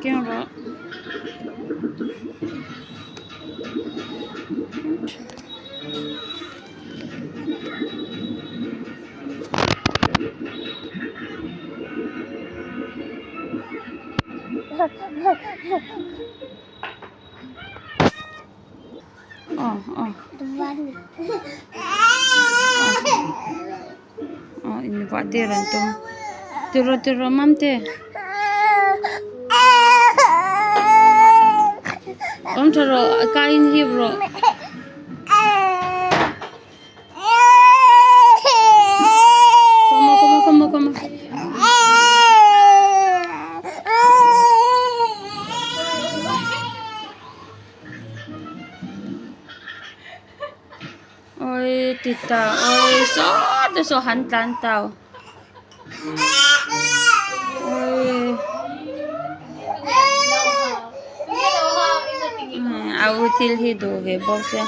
Kira. Oh. Oh, ini Pak Tiran tuh. Tiro mam teh. Om taro kain hi bro. Komo. Ôi tita, ôi so hantan tao. Ôi. Aku til hi do ge boss ya.